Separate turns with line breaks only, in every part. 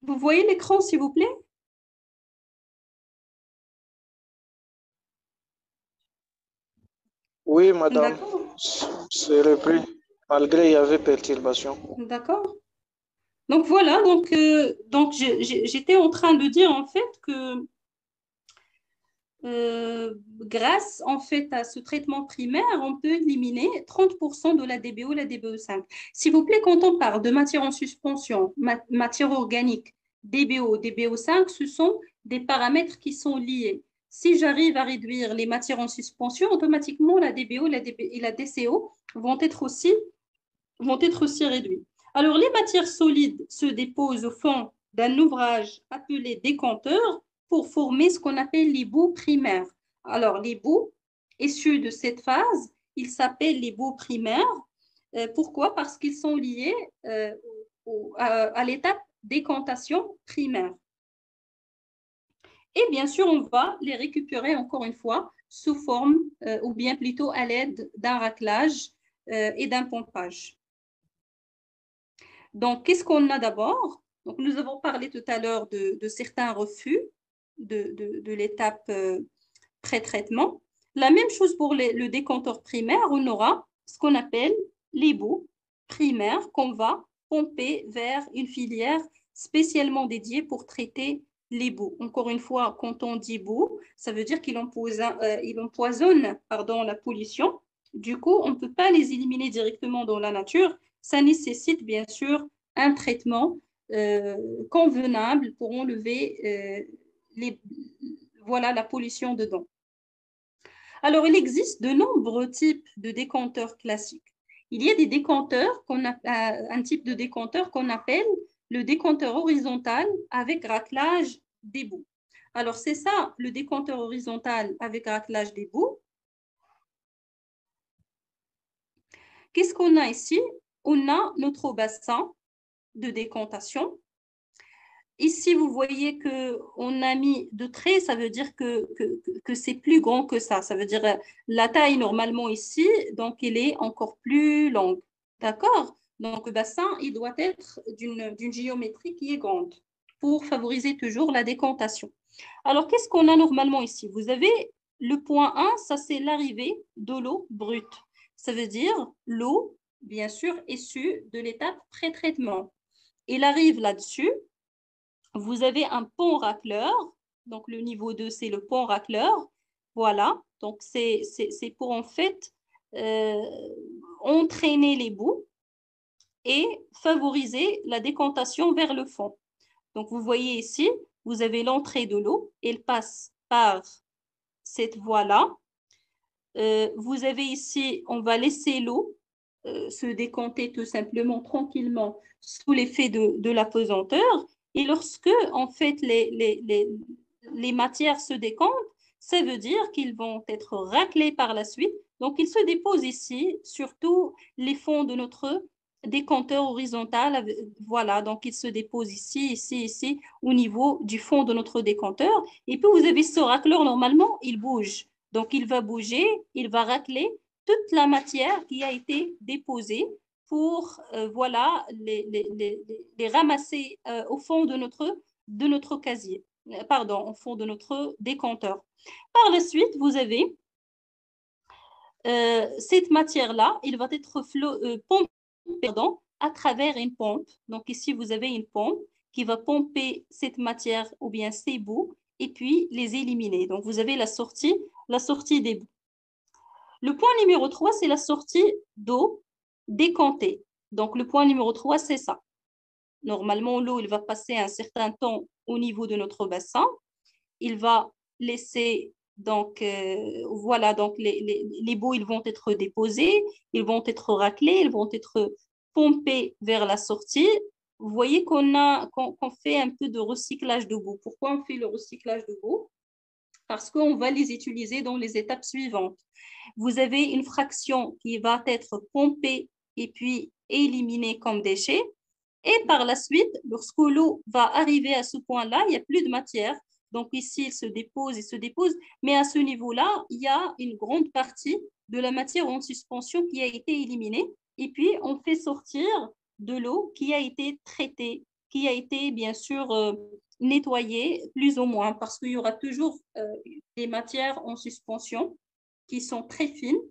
Vous voyez l'écran, s'il vous plaît?
Oui, madame,
D'accord,
c'est repris, malgré il y avait perturbation.
d'accord. Donc voilà, donc j'étais en train de dire en fait que grâce en fait à ce traitement primaire, on peut éliminer 30% de la DBO, la DBE5. S'il vous plaît, quand on parle de matière en suspension, matière organique, DBO, DBO5, ce sont des paramètres qui sont liés. Si j'arrive à réduire les matières en suspension, automatiquement la DBO et la DCO vont être aussi réduits. Alors, les matières solides se déposent au fond d'un ouvrage appelé décanteur pour former ce qu'on appelle les bouts primaires. Alors, les bouts issus de cette phase, ils s'appellent les bouts primaires. Pourquoi? Parce qu'ils sont liés à l'étape décantation primaire. Et bien sûr, on va les récupérer encore une fois sous forme, ou bien plutôt à l'aide d'un raclage et d'un pompage. Donc, qu'est-ce qu'on a d'abord? Donc, nous avons parlé tout à l'heure de certains refus de l'étape pré-traitement. La même chose pour le décanteur primaire, on aura ce qu'on appelle les bouts primaires qu'on va pomper vers une filière spécialement dédiée pour traiter les bouts. Encore une fois, quand on dit bout, ça veut dire qu'il empoisonne, la pollution. Du coup, on ne peut pas les éliminer directement dans la nature. Ça nécessite bien sûr un traitement convenable pour enlever voilà, la pollution dedans. Alors, il existe de nombreux types de décanteurs classiques. Il y a des décanteurs, un type de décanteur qu'on appelle le décanteur horizontal avec raclage des bouts. Alors, c'est ça, le décanteur horizontal avec raclage des bouts. Qu'est-ce qu'on a ici? On a notre bassin de décantation. Ici, vous voyez qu'on a mis de traits, ça veut dire que c'est plus grand que ça. Ça veut dire la taille normalement ici, donc elle est encore plus longue. D'accord? Donc le bassin, il doit être d'une géométrie qui est grande pour favoriser toujours la décantation. Alors, qu'est-ce qu'on a normalement ici? Vous avez le point 1, ça c'est l'arrivée de l'eau brute. Ça veut dire l'eau, bien sûr, issue de l'étape pré-traitement. Il arrive là-dessus. Vous avez un pont racleur. Donc, le niveau 2, c'est le pont racleur. Voilà. Donc, c'est pour en fait euh, entraîner les bouts et favoriser la décantation vers le fond. Donc, vous voyez ici, vous avez l'entrée de l'eau. Elle passe par cette voie-là. Vous avez ici, on va laisser l'eau se décanter tout simplement tranquillement sous l'effet de la pesanteur. Et lorsque, en fait, les matières se décantent, ça veut dire qu'ils vont être raclés par la suite. Donc, ils se déposent ici, surtout les fonds de notre décanteur horizontal. Voilà, donc ils se déposent ici, ici, ici, au niveau du fond de notre décanteur. Et puis, vous avez ce racleur, normalement, il bouge. Donc, il va bouger, il va racler toute la matière qui a été déposée pour voilà, les ramasser au fond de notre casier, pardon, au fond de notre décanteur. Par la suite, vous avez cette matière-là, il va être pompé à travers une pompe. Donc ici, vous avez une pompe qui va pomper cette matière ou bien ces bouts et puis les éliminer. Donc vous avez la sortie des bouts. Le point numéro 3, c'est la sortie d'eau décantée. Donc, le point numéro 3, c'est ça. Normalement, l'eau, il va passer un certain temps au niveau de notre bassin. Il va laisser, donc, voilà, donc les bouts, ils vont être déposés, ils vont être raclés, ils vont être pompés vers la sortie. Vous voyez qu'on fait un peu de recyclage de boue. Pourquoi on fait le recyclage de boue? Parce qu'on va les utiliser dans les étapes suivantes. Vous avez une fraction qui va être pompée et puis éliminée comme déchet. Et par la suite, lorsque l'eau va arriver à ce point-là, il n'y a plus de matière. Donc ici, il se dépose. Mais à ce niveau-là, il y a une grande partie de la matière en suspension qui a été éliminée. Et puis, on fait sortir de l'eau qui a été traitée, qui a été bien sûr nettoyé plus ou moins parce qu'il y aura toujours des matières en suspension qui sont très fines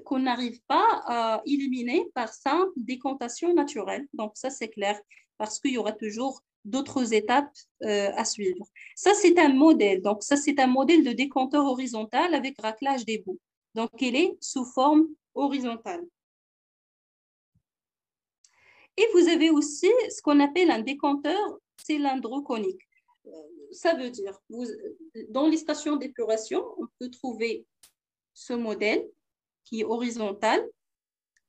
qu'on n'arrive pas à éliminer par simple décantation naturelle. Donc ça c'est clair parce qu'il y aura toujours d'autres étapes à suivre. Ça c'est un modèle. Donc ça c'est un modèle de décanteur horizontal avec raclage des bouts. Donc il est sous forme horizontale. Et vous avez aussi ce qu'on appelle un décanteur cylindro-conique. Ça veut dire, dans les stations d'épuration, on peut trouver ce modèle qui est horizontal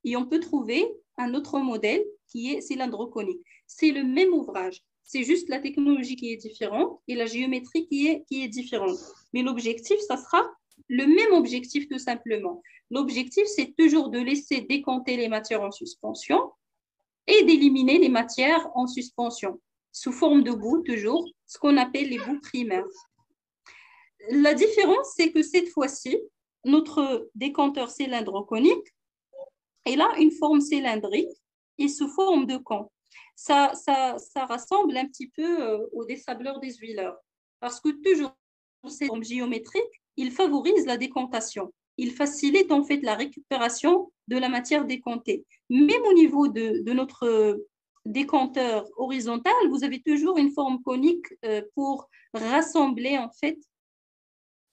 et on peut trouver un autre modèle qui est cylindro-conique. C'est le même ouvrage, c'est juste la technologie qui est différente et la géométrie qui est différente. Mais l'objectif, ça sera le même objectif tout simplement. L'objectif, c'est toujours de laisser décanter les matières en suspension et d'éliminer les matières en suspension, sous forme de bouts toujours, ce qu'on appelle les bouts primaires. La différence, c'est que cette fois-ci, notre décanteur cylindro-conique, il a une forme cylindrique et sous forme de con. Ça rassemble un petit peu au désableur des huileurs, parce que toujours cette forme géométrique, il favorise la décantation. Il facilite en fait la récupération de la matière décantée. Même au niveau de notre décanteur horizontal, vous avez toujours une forme conique pour rassembler en fait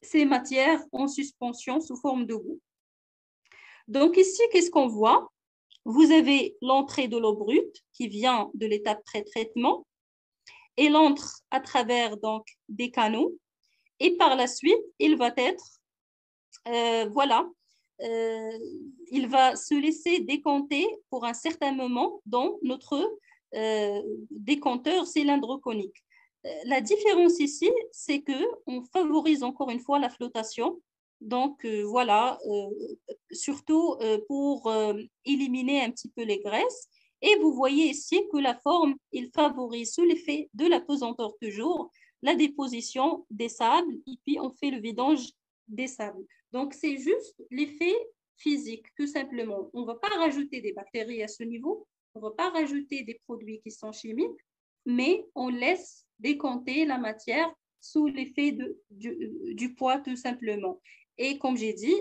ces matières en suspension sous forme de bout. Donc ici, qu'est-ce qu'on voit? Vous avez l'entrée de l'eau brute qui vient de l'étape pré-traitement. Elle entre à travers donc des canaux et par la suite, il va être il va se laisser décanter pour un certain moment dans notre décanteur cylindro-conique. La différence ici, c'est qu'on favorise encore une fois la flottation. Donc, surtout pour éliminer un petit peu les graisses. Et vous voyez ici que la forme, il favorise sous l'effet de la pesanteur toujours, la déposition des sables et puis on fait le vidange des sables. Donc, c'est juste l'effet physique, tout simplement. On ne va pas rajouter des bactéries à ce niveau, on ne va pas rajouter des produits qui sont chimiques, mais on laisse décanter la matière sous l'effet du poids, tout simplement. Et comme j'ai dit,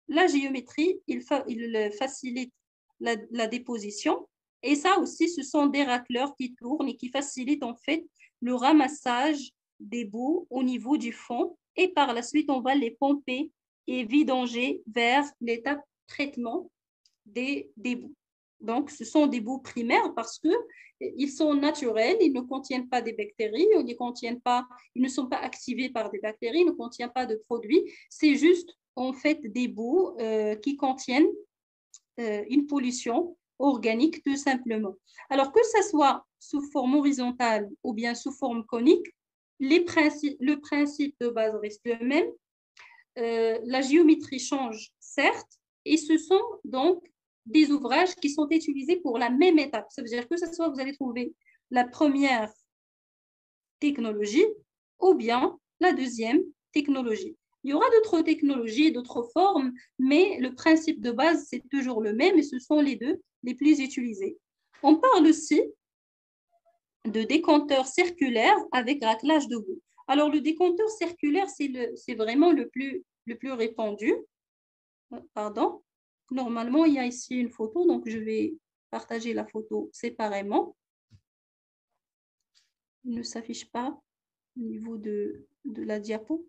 la géométrie, il facilite la déposition. Et ça aussi, ce sont des racleurs qui tournent et qui facilitent en fait le ramassage des bouts au niveau du fond. Et par la suite, on va les pomper et vidanger vers l'étape traitement des bouts. Donc, ce sont des bouts primaires parce qu'ils sont naturels, ils ne contiennent pas des bactéries, ils ne sont pas activés par des bactéries, ils ne contiennent pas de produits. C'est juste, en fait, des bouts qui contiennent une pollution organique, tout simplement. Alors, que ce soit sous forme horizontale ou bien sous forme conique, le principe de base reste le même. La géométrie change, certes, et ce sont donc des ouvrages qui sont utilisés pour la même étape. Ça veut dire que ce soit vous allez trouver la première technologie ou bien la deuxième technologie. Il y aura d'autres technologies, d'autres formes, mais le principe de base, c'est toujours le même et ce sont les deux les plus utilisés. On parle aussi de décanteur circulaire avec raclage de bout. Alors, le décanteur circulaire, c'est vraiment le plus répandu. Pardon. Normalement, il y a ici une photo, donc je vais partager la photo séparément. Il ne s'affiche pas au niveau de la diapo.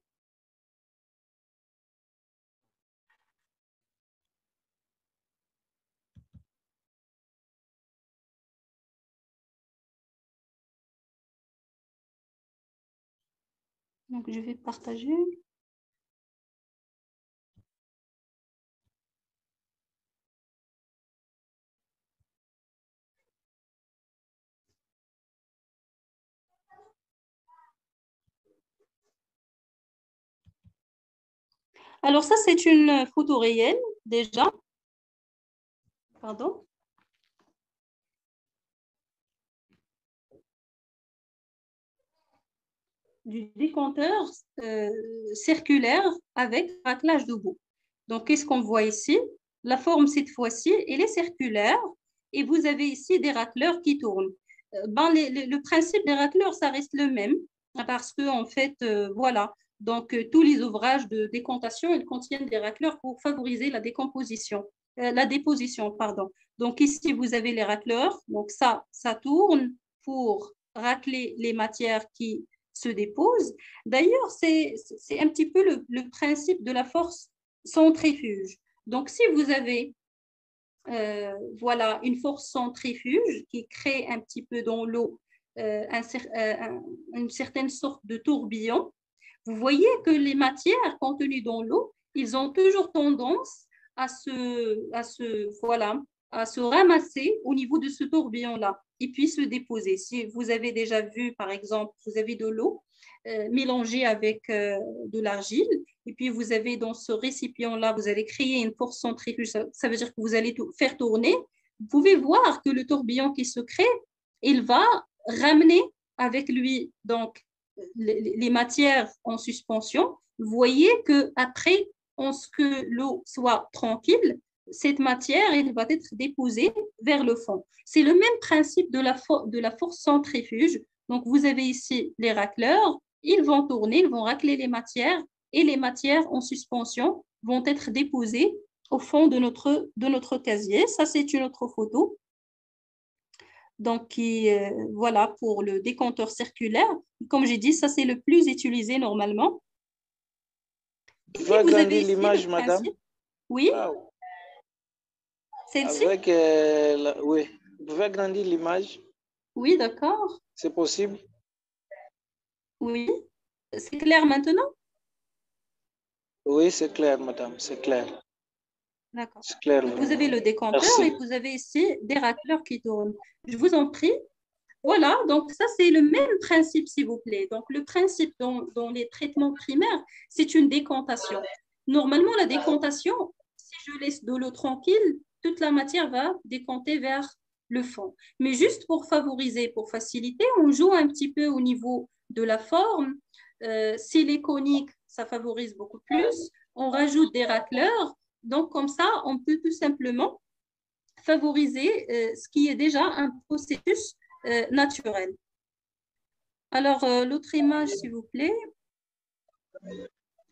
Donc, je vais partager. Alors, ça, c'est une photo réelle, déjà. Pardon. Du décanteur circulaire avec raclage de bout. Donc, qu'est-ce qu'on voit ici? La forme, cette fois-ci, elle est circulaire et vous avez ici des racleurs qui tournent. le principe des racleurs, ça reste le même, parce que, en fait, voilà. Donc, tous les ouvrages de décantation, ils contiennent des racleurs pour favoriser la décomposition, la déposition, pardon. Donc, ici, vous avez les racleurs. Donc, ça tourne pour racler les matières qui se déposent. D'ailleurs, c'est un petit peu le principe de la force centrifuge. Donc, si vous avez voilà, une force centrifuge qui crée un petit peu dans l'eau une certaine sorte de tourbillon. Vous voyez que les matières contenues dans l'eau, ils ont toujours tendance voilà, à se ramasser au niveau de ce tourbillon-là et puis se déposer. Si vous avez déjà vu, par exemple, vous avez de l'eau mélangée avec de l'argile, et puis vous avez dans ce récipient-là, vous allez créer une force centrifuge, ça veut dire que vous allez faire tourner. Vous pouvez voir que le tourbillon qui se crée, il va ramener avec lui donc les matières en suspension. Vous voyez qu'après, en ce que l'eau soit tranquille, cette matière elle va être déposée vers le fond. C'est le même principe de la force centrifuge. Donc, vous avez ici les racleurs, ils vont tourner, ils vont racler les matières et les matières en suspension vont être déposées au fond de notre casier. Ça, c'est une autre photo. Donc, voilà, pour le décanteur circulaire. Comme j'ai dit, ça, c'est le plus utilisé normalement.
Vous pouvez agrandir l'image, madame?
Oui. Celle-ci?
Oui. Vous pouvez agrandir l'image?
Oui, d'accord.
C'est possible?
Oui. C'est clair maintenant?
Oui, c'est clair, madame, c'est clair.
D'accord.
C'est clair.
Vous avez le décanteur
Merci.
et vous avez ici des racleurs qui tournent. Je vous en prie. Voilà, donc ça, c'est le même principe, s'il vous plaît. Donc, le principe dans les traitements primaires, c'est une décantation. Normalement, la décantation, si je laisse de l'eau tranquille, toute la matière va décanter vers le fond. Mais juste pour favoriser, pour faciliter, on joue un petit peu au niveau de la forme. Si les coniques, ça favorise beaucoup plus. On rajoute des racleurs. Donc, comme ça, on peut tout simplement favoriser ce qui est déjà un processus naturel. Alors, l'autre image, s'il vous plaît.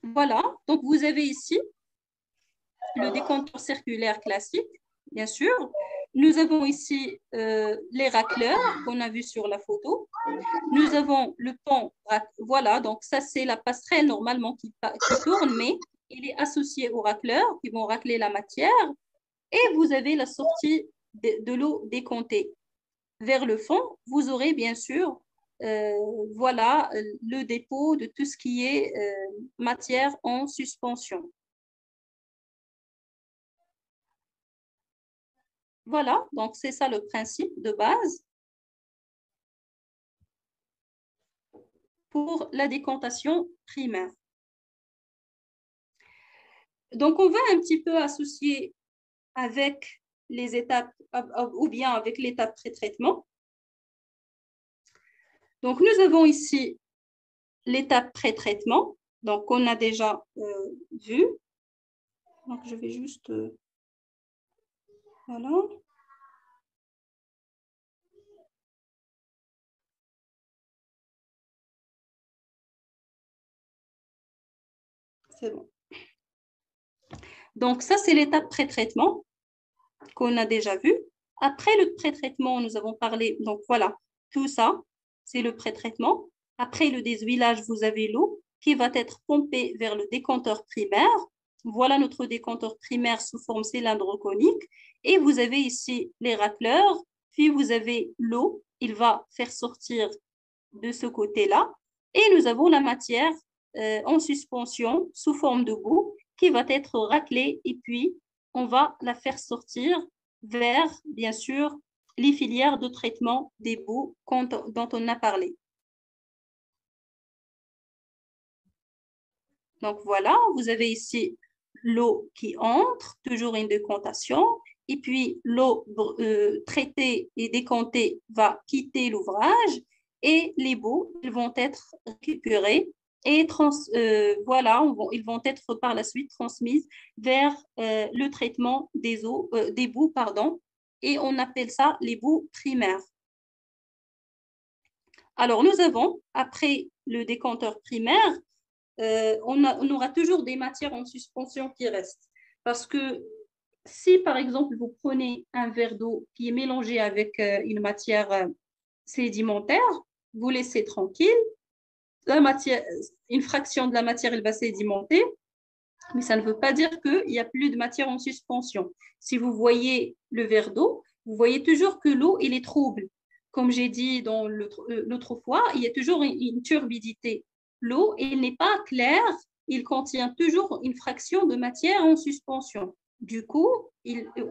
Voilà, donc vous avez ici le décanteur circulaire classique, bien sûr. Nous avons ici les racleurs qu'on a vu sur la photo. Nous avons le pont, voilà, donc ça c'est la passerelle normalement qui tourne, mais il est associé aux racleurs qui vont racler la matière. Et vous avez la sortie de l'eau décomptée. Vers le fond, vous aurez bien sûr voilà, le dépôt de tout ce qui est matière en suspension. Voilà, donc c'est ça le principe de base pour la décantation primaire. Donc, on va un petit peu associer avec les étapes ou bien avec l'étape pré-traitement. Donc, nous avons ici l'étape pré-traitement, donc on a déjà vu. Donc, je vais juste... voilà. C'est bon. Donc, ça, c'est l'étape pré-traitement qu'on a déjà vu. Après le pré-traitement, nous avons parlé, donc voilà, tout ça, c'est le pré-traitement. Après le déshuilage, vous avez l'eau qui va être pompée vers le décanteur primaire. Voilà notre décanteur primaire sous forme cylindre conique. Et vous avez ici les racleurs, puis vous avez l'eau, il va faire sortir de ce côté-là. Et nous avons la matière en suspension sous forme de boue qui va être raclée et puis on va la faire sortir vers, bien sûr, les filières de traitement des boues dont on a parlé. Donc voilà, vous avez ici l'eau qui entre, toujours une décantation, et puis l'eau traitée et décantée va quitter l'ouvrage et les boues ils vont être récupérées et voilà, ils vont être par la suite transmises vers le traitement des boues, pardon, et on appelle ça les boues primaires. Alors, nous avons, après le décanteur primaire, on aura toujours des matières en suspension qui restent. Parce que si, par exemple, vous prenez un verre d'eau qui est mélangé avec une matière sédimentaire, vous laissez tranquille, la matière, une fraction de la matière, elle va sédimenter, mais ça ne veut pas dire qu'il n'y a plus de matière en suspension. Si vous voyez le verre d'eau, vous voyez toujours que l'eau, elle est trouble. Comme j'ai dit dans l'autre fois, il y a toujours une turbidité. L'eau, elle n'est pas claire, il contient toujours une fraction de matière en suspension. Du coup,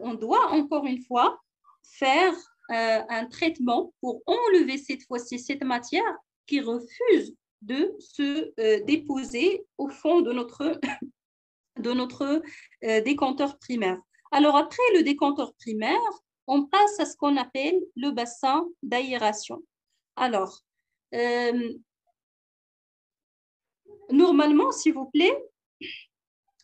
on doit encore une fois faire un traitement pour enlever cette fois-ci cette matière qui refuse de se déposer au fond de notre décanteur primaire. Alors, après le décanteur primaire, on passe à ce qu'on appelle le bassin d'aération. Alors, normalement, s'il vous plaît,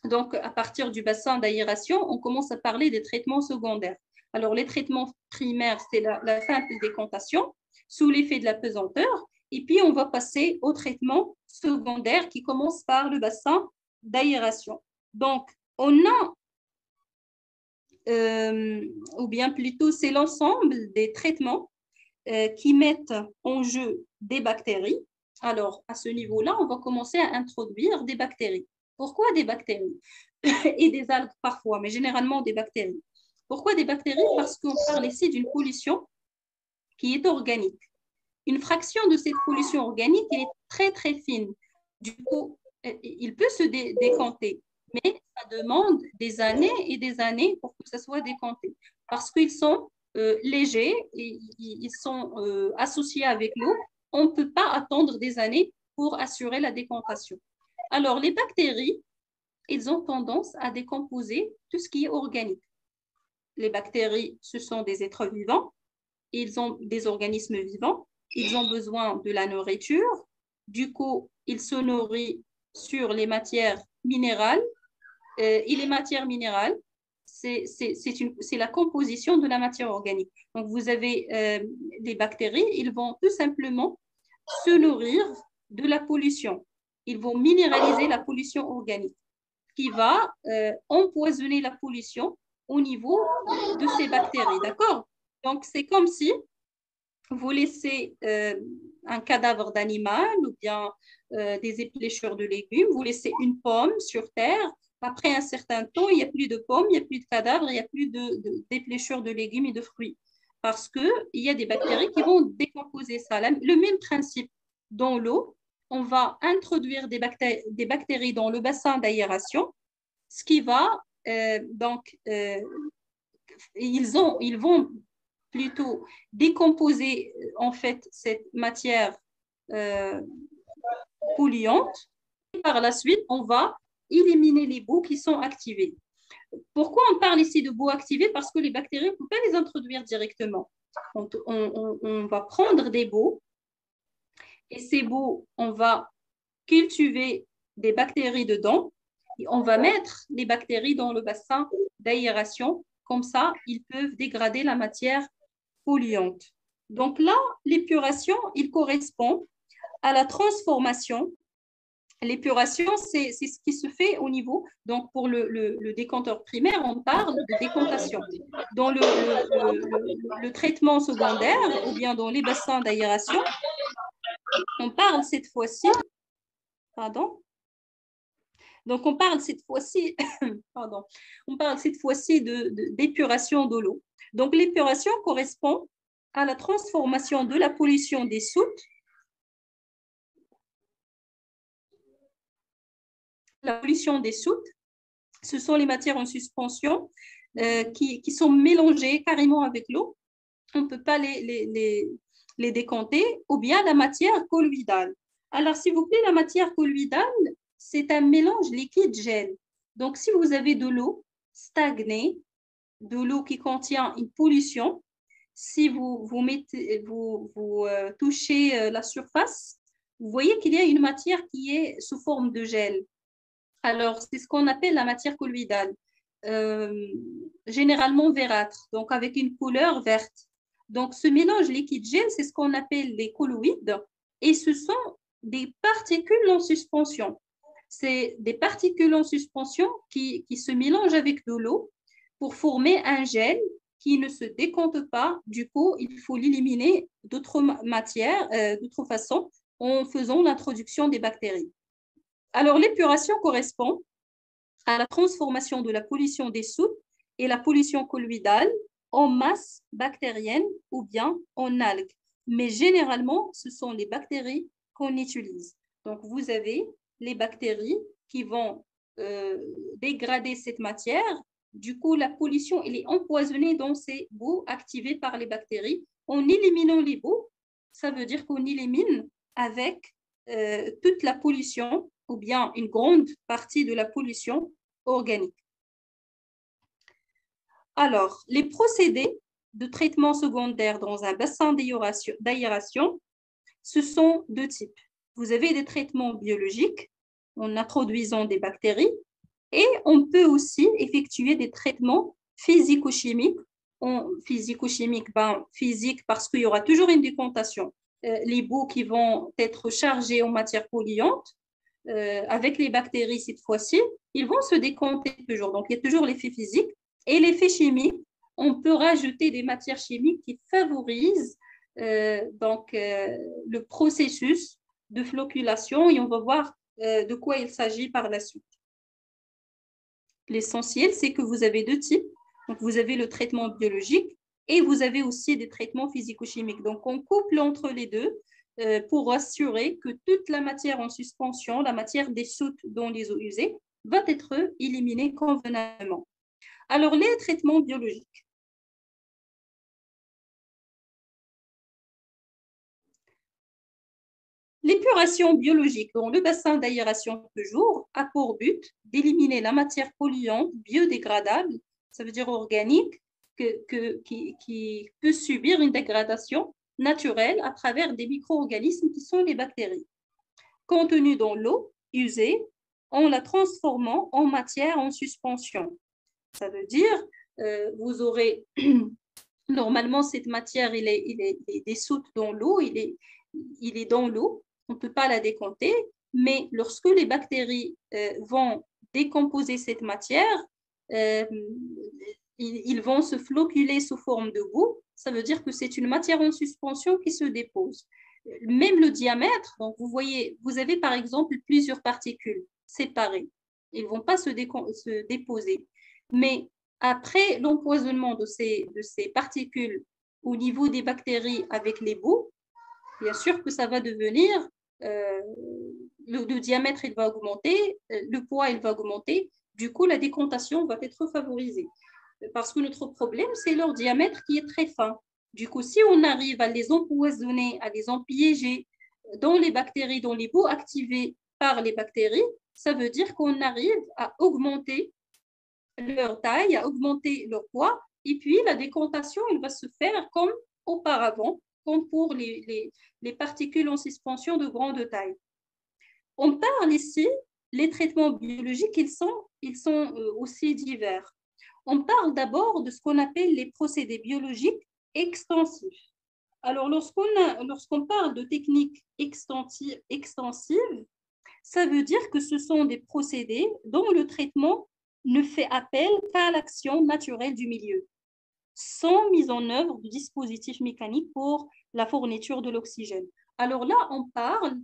donc à partir du bassin d'aération, on commence à parler des traitements secondaires. Alors, les traitements primaires, c'est la simple décantation sous l'effet de la pesanteur. Et puis, on va passer au traitement secondaire qui commence par le bassin d'aération. Donc, on a, ou bien plutôt, c'est l'ensemble des traitements qui mettent en jeu des bactéries. Alors, à ce niveau-là, on va commencer à introduire des bactéries. Pourquoi des bactéries? Et des algues parfois, mais généralement des bactéries. Pourquoi des bactéries? Parce qu'on parle ici d'une pollution qui est organique. Une fraction de cette pollution organique est très, très fine. Du coup, il peut se décanter, mais ça demande des années et des années pour que ça soit décanté. Parce qu'ils sont légers, et ils sont associés avec l'eau. On ne peut pas attendre des années pour assurer la décantation. Alors, les bactéries, ils ont tendance à décomposer tout ce qui est organique. Les bactéries, ce sont des êtres vivants. Ils ont des organismes vivants. Ils ont besoin de la nourriture. Du coup, ils se nourrissent sur les matières minérales. Et les matières minérales, c'est la composition de la matière organique. Donc, vous avez des bactéries, ils vont tout simplement se nourrir de la pollution. Ils vont minéraliser la pollution organique, qui va empoisonner la pollution au niveau de ces bactéries. D'accord? Donc, c'est comme si vous laissez un cadavre d'animal ou bien des épluchures de légumes, vous laissez une pomme sur terre. Après un certain temps, il n'y a plus de pommes, il n'y a plus de cadavres, il n'y a plus d'épluchures de légumes et de fruits. Parce qu'il y a des bactéries qui vont décomposer ça. Le même principe dans l'eau, on va introduire des bactéries dans le bassin d'aération, ce qui va ils vont plutôt décomposer en fait cette matière polluante. Et par la suite, on va éliminer les boues qui sont activées. Pourquoi on parle ici de boues activées? Parce que les bactéries, on ne peut pas les introduire directement. On va prendre des boues et ces boues, on va cultiver des bactéries dedans et on va mettre les bactéries dans le bassin d'aération. Comme ça, ils peuvent dégrader la matière polluante. Donc là, l'épuration, il correspond à la transformation. L'épuration, c'est ce qui se fait au niveau, donc pour le décanteur primaire, on parle de décantation. Dans le traitement secondaire ou bien dans les bassins d'aération, on parle cette fois-ci, pardon, donc on parle cette fois-ci, pardon, on parle cette fois-ci d'épuration de l'eau. Donc l'épuration correspond à la transformation de la pollution des soutes. La pollution des soutes, ce sont les matières en suspension qui sont mélangées carrément avec l'eau. On ne peut pas les décanter, ou bien la matière colloïdale. Alors, s'il vous plaît, la matière colloïdale, c'est un mélange liquide-gel. Donc, si vous avez de l'eau stagnée, de l'eau qui contient une pollution, si vous touchez la surface, vous voyez qu'il y a une matière qui est sous forme de gel. Alors, c'est ce qu'on appelle la matière colloïdale, généralement verdâtre, donc avec une couleur verte. Donc, ce mélange liquide-gel, c'est ce qu'on appelle les colloïdes. et ce sont des particules en suspension. C'est des particules en suspension qui se mélangent avec de l'eau pour former un gel qui ne se décompte pas. Du coup, il faut l'éliminer d'autres matières, d'autres façons, en faisant l'introduction des bactéries. Alors, l'épuration correspond à la transformation de la pollution des soutes et la pollution colloïdale en masse bactérienne ou bien en algues. Mais généralement, ce sont les bactéries qu'on utilise. Donc, vous avez les bactéries qui vont dégrader cette matière. Du coup, la pollution elle est empoisonnée dans ces boues activées par les bactéries. En éliminant les boues, ça veut dire qu'on élimine avec toute la pollution ou bien une grande partie de la pollution organique. Alors, les procédés de traitement secondaire dans un bassin d'aération, ce sont deux types. Vous avez des traitements biologiques en introduisant des bactéries et on peut aussi effectuer des traitements physico-chimiques. Physique parce qu'il y aura toujours une décontaction. Les boues qui vont être chargées en matière polluante, avec les bactéries cette fois-ci, ils vont se décompter toujours. Donc, il y a toujours l'effet physique. Et l'effet chimique, on peut rajouter des matières chimiques qui favorisent le processus de flocculation et on va voir de quoi il s'agit par la suite. L'essentiel, c'est que vous avez deux types. Donc, vous avez le traitement biologique et vous avez aussi des traitements physico-chimiques. Donc, on couple entre les deux pour assurer que toute la matière en suspension, la matière des soutes dans les eaux usées, va être éliminée convenablement. Alors, les traitements biologiques. L'épuration biologique dans le bassin d'aération toujours a pour but d'éliminer la matière polluante biodégradable, ça veut dire organique, qui peut subir une dégradation naturelle à travers des micro-organismes qui sont les bactéries, contenues dans l'eau usée en la transformant en matière en suspension. Ça veut dire, vous aurez normalement cette matière, il est dissoute dans l'eau, il est dans l'eau, on ne peut pas la décompter, mais lorsque les bactéries vont décomposer cette matière, ils vont se flocculer sous forme de boue. Ça veut dire que c'est une matière en suspension qui se dépose. Même le diamètre, donc vous voyez, vous avez par exemple plusieurs particules séparées. Ils ne vont pas se déposer. Mais après l'empoisonnement de ces particules au niveau des bactéries avec les boues, bien sûr que ça va devenir, le diamètre il va augmenter, le poids il va augmenter, du coup la décontation va être favorisée. Parce que notre problème, c'est leur diamètre qui est très fin. Du coup, si on arrive à les empoisonner, à les empiéger dans les bactéries, dans les boues activées par les bactéries, ça veut dire qu'on arrive à augmenter leur taille, à augmenter leur poids, et puis la décontation, elle va se faire comme auparavant, comme pour les particules en suspension de grande taille. On parle ici, les traitements biologiques, ils sont aussi divers. On parle d'abord de ce qu'on appelle les procédés biologiques extensifs. Alors, lorsqu'on parle de techniques extensives, ça veut dire que ce sont des procédés dont le traitement ne fait appel qu'à l'action naturelle du milieu, sans mise en œuvre de dispositifs mécaniques pour la fourniture de l'oxygène. Alors là, on parle,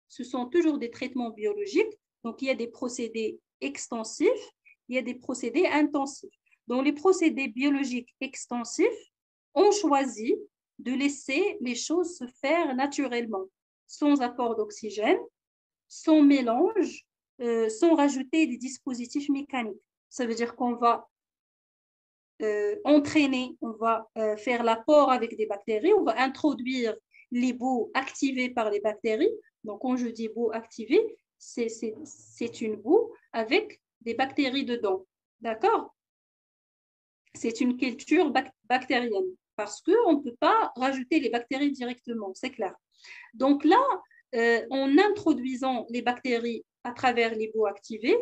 ce sont toujours des traitements biologiques, donc il y a des procédés extensifs, il y a des procédés intensifs. Dans les procédés biologiques extensifs, on choisit de laisser les choses se faire naturellement, sans apport d'oxygène, sans mélange, sans rajouter des dispositifs mécaniques. Ça veut dire qu'on va entraîner, on va faire l'apport avec des bactéries, on va introduire les boues activées par les bactéries. Donc, quand je dis boue activée, c'est une boue avec des bactéries dedans. D'accord? C'est une culture bactérienne parce qu'on ne peut pas rajouter les bactéries directement, c'est clair. Donc là, en introduisant les bactéries à travers les boues activées,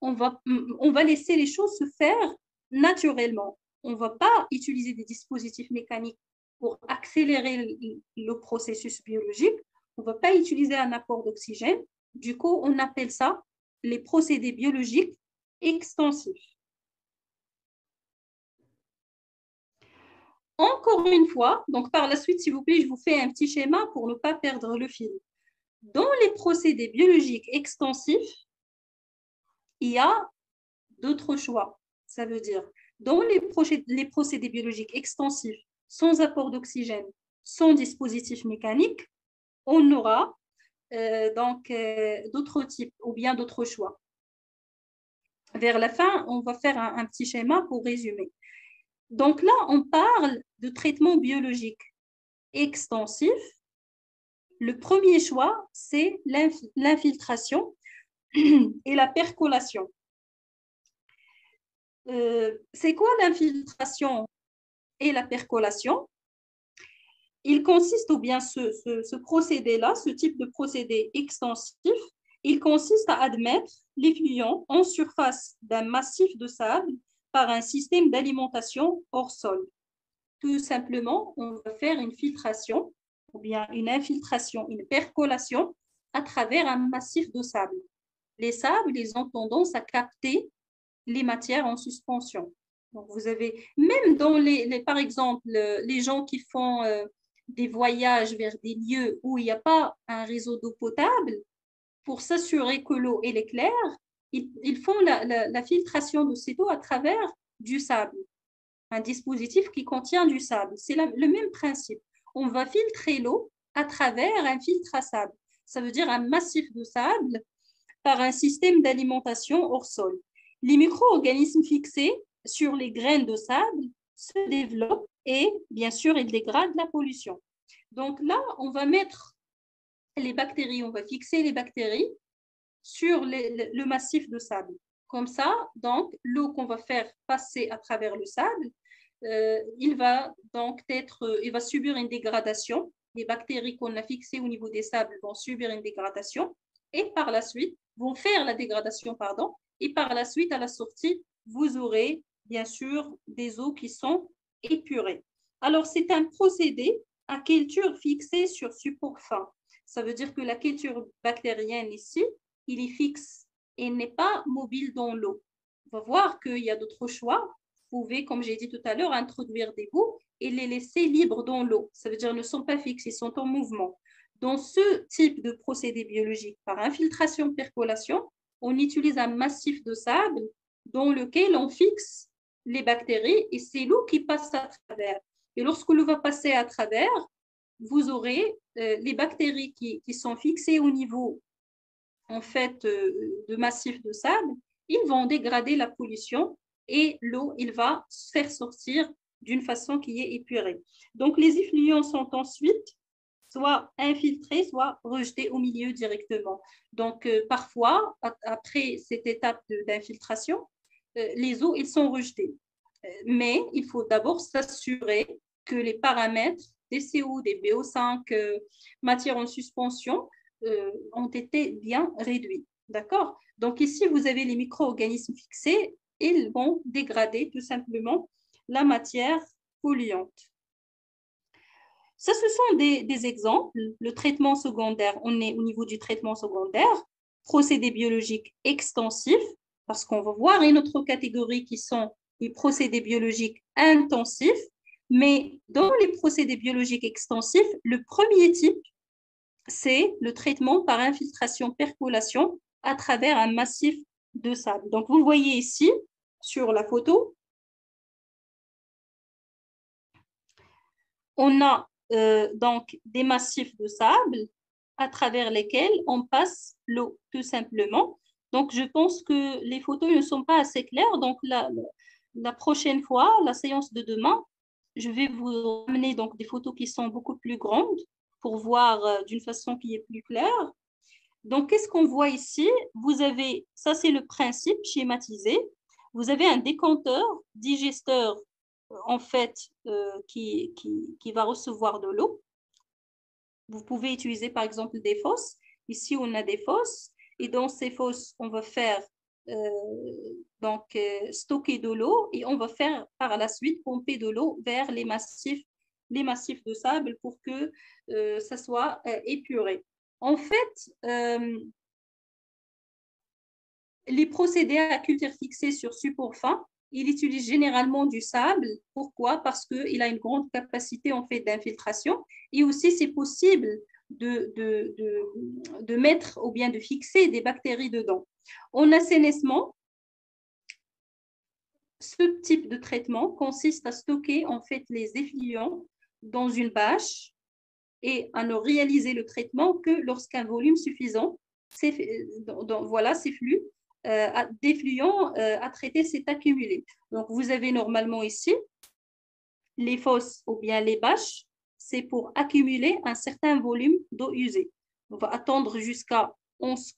on va laisser les choses se faire naturellement. On ne va pas utiliser des dispositifs mécaniques pour accélérer le processus biologique. On On ne va pas utiliser un apport d'oxygène. Du coup, on appelle ça les procédés biologiques extensifs. Encore une fois, donc par la suite, s'il vous plaît, je vous fais un petit schéma pour ne pas perdre le fil. Dans les procédés biologiques extensifs, il y a d'autres choix. Ça veut dire, dans les procédés biologiques extensifs, sans apport d'oxygène, sans dispositif mécanique, on aura d'autres types ou bien d'autres choix. Vers la fin, on va faire un petit schéma pour résumer. Donc là, on parle de traitement biologique extensif. Le premier choix, c'est l'infiltration et la percolation. C'est quoi l'infiltration et la percolation? Il consiste, ou bien ce procédé-là, ce type de procédé extensif, il consiste à admettre l'effluent en surface d'un massif de sable par un système d'alimentation hors sol. Tout simplement, on va faire une filtration, ou bien une infiltration, une percolation à travers un massif de sable. Les sables, ils ont tendance à capter les matières en suspension. Donc, vous avez, même dans par exemple, les gens qui font des voyages vers des lieux où il n'y a pas un réseau d'eau potable, pour s'assurer que l'eau est claire, ils font la filtration de cette eau à travers du sable, un dispositif qui contient du sable. C'est le même principe. On va filtrer l'eau à travers un filtre à sable. Ça veut dire un massif de sable par un système d'alimentation hors sol. Les micro-organismes fixés sur les graines de sable se développent et, bien sûr, ils dégradent la pollution. Donc là, on va mettre les bactéries, on va fixer les bactéries sur le massif de sable. Comme ça, donc, l'eau qu'on va faire passer à travers le sable, il va subir une dégradation. Les bactéries qu'on a fixées au niveau des sables vont subir une dégradation et par la suite, vont faire la dégradation, pardon, et par la suite, à la sortie, vous aurez bien sûr des eaux qui sont épurées. Alors, c'est un procédé à culture fixée sur support fin. Ça veut dire que la culture bactérienne ici, il est fixe et n'est pas mobile dans l'eau. On va voir qu'il y a d'autres choix. Vous pouvez, comme j'ai dit tout à l'heure, introduire des bouts et les laisser libres dans l'eau. Ça veut dire qu'ils ne sont pas fixes, ils sont en mouvement. Dans ce type de procédé biologique, par infiltration-percolation, on utilise un massif de sable dans lequel on fixe les bactéries et c'est l'eau qui passe à travers. Et lorsque l'eau va passer à travers, vous aurez les bactéries qui sont fixées au niveau en fait, de massif de sable, ils vont dégrader la pollution et l'eau, il va se faire sortir d'une façon qui est épurée. Donc, les effluents sont ensuite soit infiltrés, soit rejetés au milieu directement. Donc, parfois, après cette étape d'infiltration, les eaux, ils sont rejetés. Mais il faut d'abord s'assurer que les paramètres des CO, des BO5, matières en suspension, ont été bien réduits. D'accord? Donc ici, vous avez les micro-organismes fixés, ils vont dégrader tout simplement la matière polluante. Ça, ce sont des exemples. Le traitement secondaire, on est au niveau du traitement secondaire, procédés biologiques extensifs, parce qu'on va voir une autre catégorie qui sont les procédés biologiques intensifs. Mais dans les procédés biologiques extensifs, le premier type, c'est le traitement par infiltration-percolation à travers un massif de sable. Donc, vous voyez ici, sur la photo, on a donc des massifs de sable à travers lesquels on passe l'eau, tout simplement. Donc, je pense que les photos ne sont pas assez claires. Donc, la prochaine fois, la séance de demain, je vais vous amener donc des photos qui sont beaucoup plus grandes pour voir d'une façon qui est plus claire. Donc, qu'est-ce qu'on voit ici? Vous avez, ça c'est le principe schématisé. Vous avez un décanteur, digesteur, en fait, qui va recevoir de l'eau. Vous pouvez utiliser par exemple des fosses. Ici, on a des fosses. Et dans ces fosses, on va faire stocker de l'eau et on va faire par la suite pomper de l'eau vers les massifs de sable pour que ça soit épuré. En fait, les procédés à culture fixée sur support fin, il utilise généralement du sable. Pourquoi? Parce qu'il a une grande capacité en fait d'infiltration et aussi c'est possible de mettre ou bien de fixer des bactéries dedans. En assainissement, ce type de traitement consiste à stocker en fait les effluents dans une bâche et à ne réaliser le traitement que lorsqu'un volume suffisant, voilà, ces flux d'effluents à traiter s'est accumulé. Donc, vous avez normalement ici les fosses ou bien les bâches, c'est pour accumuler un certain volume d'eau usée. On va attendre jusqu'à ce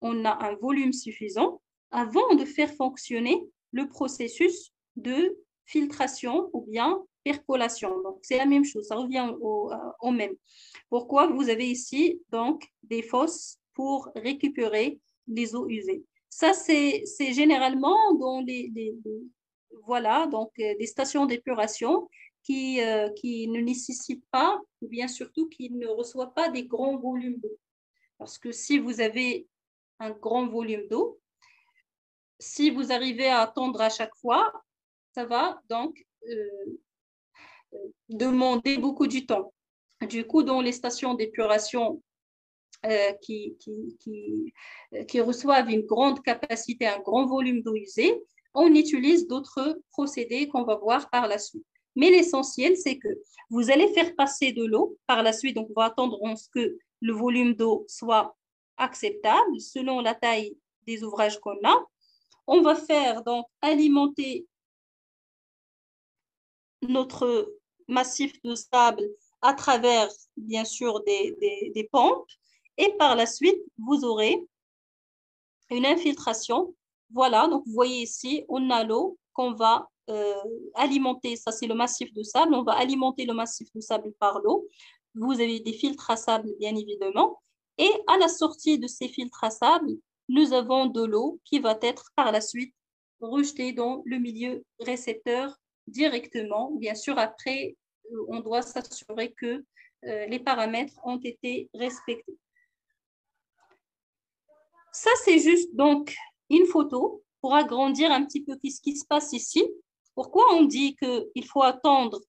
qu'on a un volume suffisant avant de faire fonctionner le processus de filtration ou bien percolation. Donc, c'est la même chose, ça revient au même. Pourquoi vous avez ici donc des fosses pour récupérer les eaux usées. Ça, c'est généralement dans voilà, donc des stations d'épuration qui ne nécessitent pas, ou bien surtout qui ne reçoivent pas des grands volumes d'eau. Parce que si vous avez un grand volume d'eau, si vous arrivez à attendre à chaque fois, ça va donc demander beaucoup du temps. Du coup, dans les stations d'épuration qui reçoivent une grande capacité, un grand volume d'eau usée, on utilise d'autres procédés qu'on va voir par la suite. Mais l'essentiel, c'est que vous allez faire passer de l'eau par la suite, donc on va attendre que le volume d'eau soit acceptable selon la taille des ouvrages qu'on a. On va faire donc alimenter notre massif de sable à travers, bien sûr, des pompes. Et par la suite, vous aurez une infiltration. Voilà, donc vous voyez ici, on a l'eau qu'on va alimenter. Ça, c'est le massif de sable. On va alimenter le massif de sable par l'eau. Vous avez des filtres à sable, bien évidemment. Et à la sortie de ces filtres à sable, nous avons de l'eau qui va être par la suite rejetée dans le milieu récepteur directement. Bien sûr, après, on doit s'assurer que les paramètres ont été respectés. Ça, c'est juste donc une photo pour agrandir un petit peu ce qui se passe ici. Pourquoi on dit qu'il faut attendre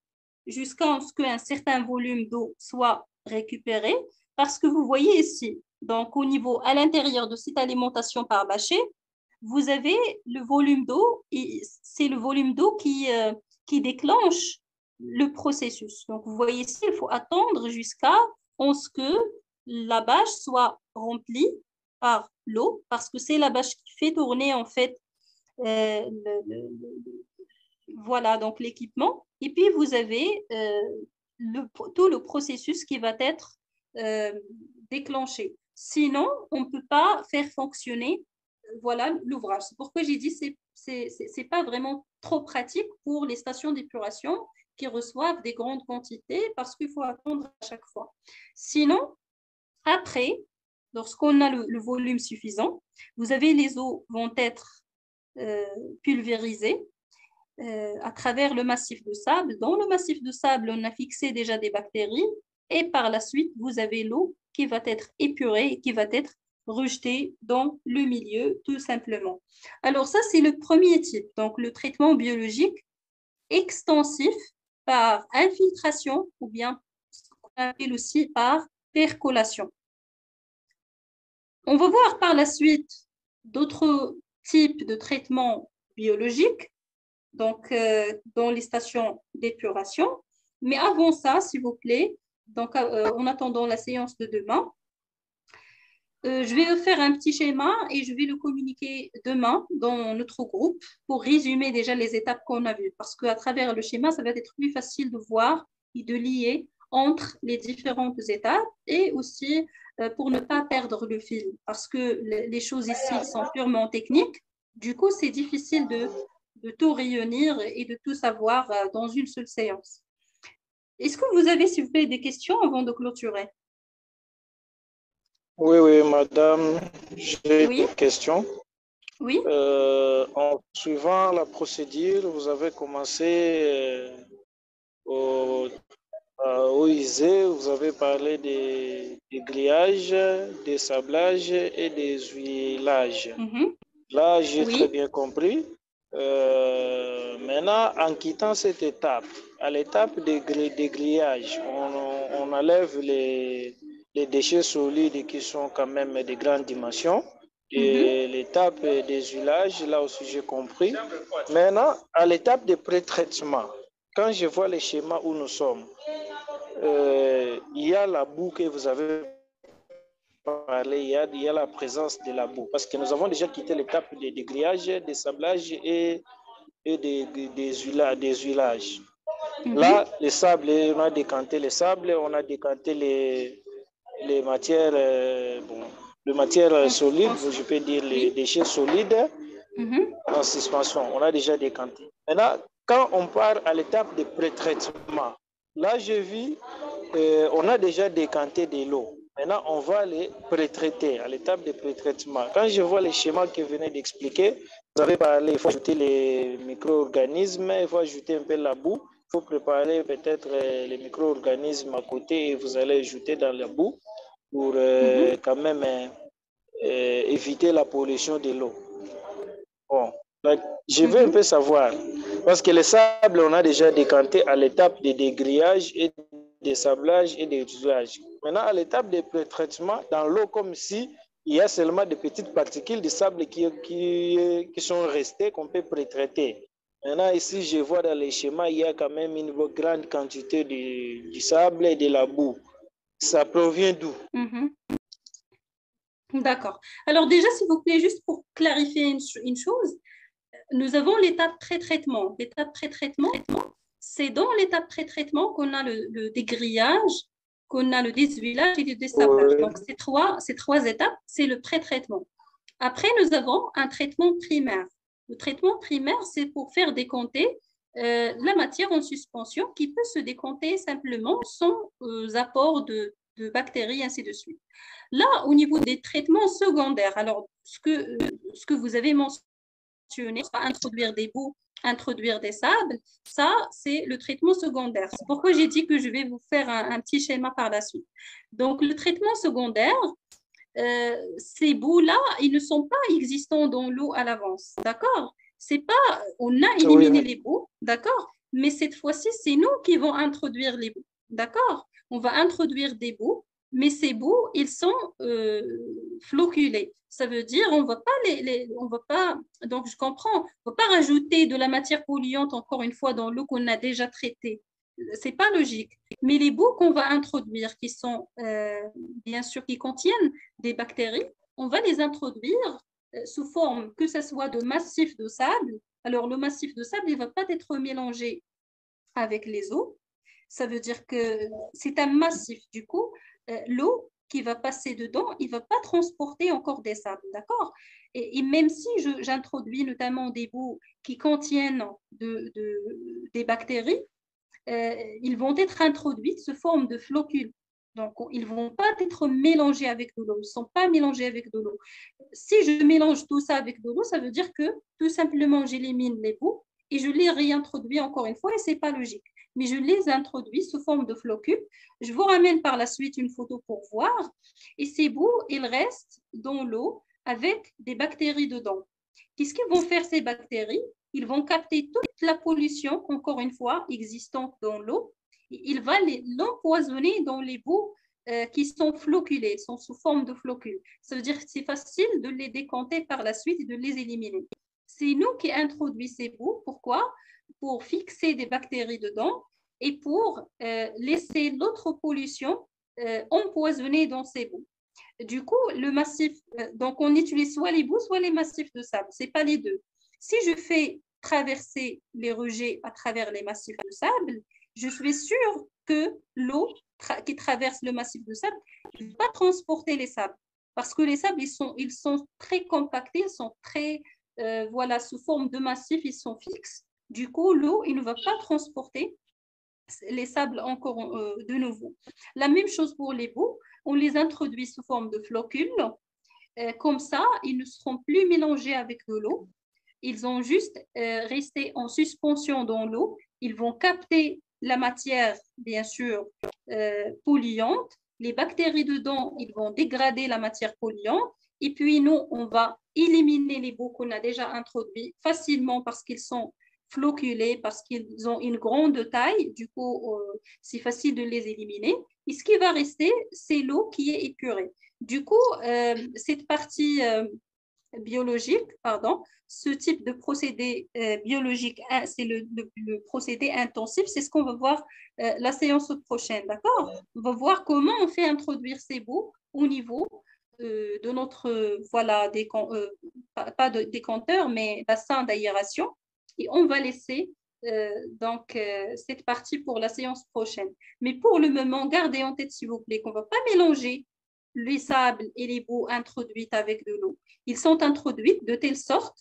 jusqu'à ce qu'un certain volume d'eau soit récupéré? Parce que vous voyez ici, donc au niveau à l'intérieur de cette alimentation par bâcher, vous avez le volume d'eau, et c'est le volume d'eau qui déclenche le processus. Donc, vous voyez ici, il faut attendre jusqu'à ce que la bâche soit remplie par l'eau, parce que c'est la bâche qui fait tourner en fait voilà donc l'équipement. Et puis, vous avez tout le processus qui va être déclenché. Sinon, on ne peut pas faire fonctionner voilà l'ouvrage. C'est pourquoi j'ai dit que ce n'est pas vraiment trop pratique pour les stations d'épuration qui reçoivent des grandes quantités parce qu'il faut attendre à chaque fois. Sinon, après, lorsqu'on a le volume suffisant, vous avez les eaux vont être pulvérisées à travers le massif de sable. Dans le massif de sable, on a fixé déjà des bactéries et par la suite, vous avez l'eau qui va être épurée et qui va être rejetée dans le milieu, tout simplement. Alors ça, c'est le premier type, donc le traitement biologique extensif par infiltration ou bien ce qu'on appelle aussi par percolation. On va voir par la suite d'autres types de traitements biologiques, donc dans les stations d'épuration. Mais avant ça, s'il vous plaît, donc, en attendant la séance de demain, je vais faire un petit schéma et je vais le communiquer demain dans notre groupe pour résumer déjà les étapes qu'on a vues. Parce qu'à travers le schéma, ça va être plus facile de voir et de lier entre les différentes étapes et aussi pour ne pas perdre le fil. Parce que les choses ici sont purement techniques. Du coup, c'est difficile de tout réunir et de tout savoir dans une seule séance. Est-ce que vous avez, s'il vous plaît, des questions avant de clôturer?
Oui, oui, madame, j'ai
Oui,
une question.
oui.
En suivant la procédure, vous avez commencé Au ISE, vous avez parlé des grillages, des sablages et des huilages. Là, j'ai très
Oui.
bien compris. Maintenant, en quittant cette étape, à l'étape des grillages, on enlève les déchets solides qui sont quand même de grandes dimensions. Et l'étape des huilages, là aussi j'ai compris. Maintenant, à l'étape de pré-traitement, quand je vois les schémas où nous sommes, il y a la boue que vous avez parlé, il y a la présence de la boue. Parce que nous avons déjà quitté l'étape des grillages, des sablages et des huilages. Là, les sables, on a décanté les sables, on a décanté les matières, les matières solides, je peux dire les déchets solides en suspension. On a déjà décanté. Maintenant, quand on part à l'étape de pré-traitement, là, je vis, on a déjà décanté de l'eau. Maintenant, on va les pré-traiter à l'étape de pré-traitement. Quand je vois les schémas que vous venez d'expliquer, vous avez parlé, il faut ajouter les micro-organismes, il faut ajouter un peu la boue, il faut préparer peut-être les micro-organismes à côté et vous allez ajouter dans la boue pour quand même éviter la pollution de l'eau. Bon, donc, je veux un peu savoir, parce que les sables, on a déjà décanté à l'étape de dégrillage et de sablage et de usage. Maintenant, à l'étape de pré-traitement, dans l'eau, comme si il y a seulement des petites particules de sable qui sont restées qu'on peut pré-traiter. Maintenant, ici, je vois dans les schémas, il y a quand même une grande quantité du sable et de la boue. Ça provient d'où?
D'accord. Alors déjà, s'il vous plaît, juste pour clarifier une chose, nous avons l'étape pré-traitement. L'étape pré-traitement, c'est dans l'étape pré-traitement qu'on a le dégrillage, qu'on a le déshuilage et le dessablage.
Oui.
Donc, ces trois étapes, c'est le pré-traitement. Après, nous avons un traitement primaire. Le traitement primaire, c'est pour faire décompter la matière en suspension qui peut se décompter simplement sans apport de bactéries, ainsi de suite. Là, au niveau des traitements secondaires, alors ce que vous avez mentionné, introduire des boues, introduire des sables, ça, c'est le traitement secondaire. C'est pourquoi j'ai dit que je vais vous faire un petit schéma par la suite. Donc, le traitement secondaire, ces bouts-là, ils ne sont pas existants dans l'eau à l'avance, d'accord? C'est pas, on a éliminé
Oui.
les bouts, d'accord? Mais cette fois-ci, c'est nous qui vont introduire les bouts, d'accord? On va introduire des bouts, mais ces bouts, ils sont floculés. Ça veut dire, on va pas on va pas, donc je comprends, on va pas rajouter de la matière polluante encore une fois dans l'eau qu'on a déjà traitée. C'est pas logique. Mais les bouts qu'on va introduire, qui sont bien sûr qui contiennent des bactéries, on va les introduire sous forme que ce soit de massif de sable. Alors, le massif de sable, il ne va pas être mélangé avec les eaux. Ça veut dire que c'est un massif. Du coup, l'eau qui va passer dedans, il ne va pas transporter encore des sables, d'accord? Et même si j'introduis notamment des bouts qui contiennent des bactéries, ils vont être introduits sous forme de flocules. Donc, ils ne vont pas être mélangés avec de l'eau. Ils ne sont pas mélangés avec de l'eau. Si je mélange tout ça avec de l'eau, ça veut dire que tout simplement, j'élimine les bouts et je les réintroduis encore une fois et ce n'est pas logique. Mais je les introduis sous forme de flocules. Je vous ramène par la suite une photo pour voir. Et ces bouts, ils restent dans l'eau avec des bactéries dedans. Qu'est-ce qu'ils vont faire ces bactéries? Ils vont capter toute la pollution, encore une fois, existante dans l'eau. Il va l'empoisonner dans les bouts qui sont floculés, sont sous forme de flocules. Ça veut dire que c'est facile de les décompter par la suite et de les éliminer. C'est nous qui introduisons ces bouts. Pourquoi? Pour fixer des bactéries dedans et pour laisser l'autre pollution empoisonnée dans ces bouts. Du coup, le massif, donc on utilise soit les bouts, soit les massifs de sable. Ce n'est pas les deux. Si je fais traverser les rejets à travers les massifs de sable, je suis sûre que l'eau qui traverse le massif de sable ne va pas transporter les sables. Parce que les sables, ils sont très compactés, ils sont très, voilà, sous forme de massif, ils sont fixes. Du coup, l'eau, il ne va pas transporter les sables encore de nouveau. La même chose pour les bouts, on les introduit sous forme de flocules. Comme ça, ils ne seront plus mélangés avec de l'eau. Ils ont juste resté en suspension dans l'eau. Ils vont capter la matière, bien sûr, polluante. Les bactéries dedans, ils vont dégrader la matière polluante. Et puis, nous, on va éliminer les bouts qu'on a déjà introduits facilement parce qu'ils sont floculés, parce qu'ils ont une grande taille. Du coup, c'est facile de les éliminer. Et ce qui va rester, c'est l'eau qui est épurée. Du coup, cette partie biologique, pardon, ce type de procédé biologique, c'est le procédé intensif, c'est ce qu'on va voir la séance prochaine, d'accord? On va voir comment on fait introduire ces bouts au niveau de notre, voilà, pas de décanteur, mais bassin d'aération. Et on va laisser cette partie pour la séance prochaine. Mais pour le moment, gardez en tête, s'il vous plaît, qu'on ne va pas mélanger les sables et les bouts introduits avec de l'eau. Ils sont introduits de telle sorte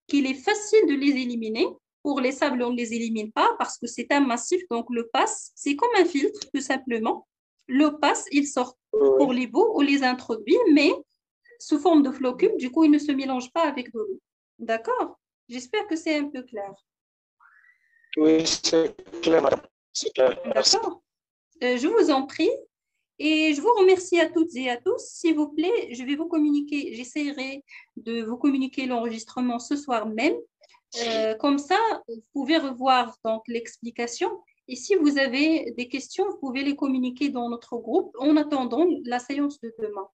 qu'il est facile de les éliminer. Pour les sables, on ne les élimine pas parce que c'est un massif, donc le passe, c'est comme un filtre, tout simplement. L'eau passe, il sort. Pour les bouts, on les introduit, mais sous forme de flocules, du coup, ils ne se mélangent pas avec de l'eau. D'accord? J'espère que c'est un peu clair.
Oui, c'est clair, madame. C'est clair.
D'accord. Je vous en prie. Et je vous remercie à toutes et à tous. S'il vous plaît, je vais vous communiquer, j'essaierai de vous communiquer l'enregistrement ce soir même. Comme ça, vous pouvez revoir donc l'explication. Et si vous avez des questions, vous pouvez les communiquer dans notre groupe en attendant la séance de demain.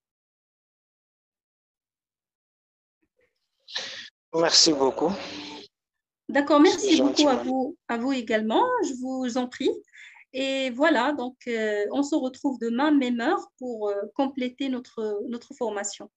Merci beaucoup.
D'accord, merci beaucoup à vous également. Je vous en prie. Et voilà, donc on se retrouve demain, même heure, pour compléter notre formation.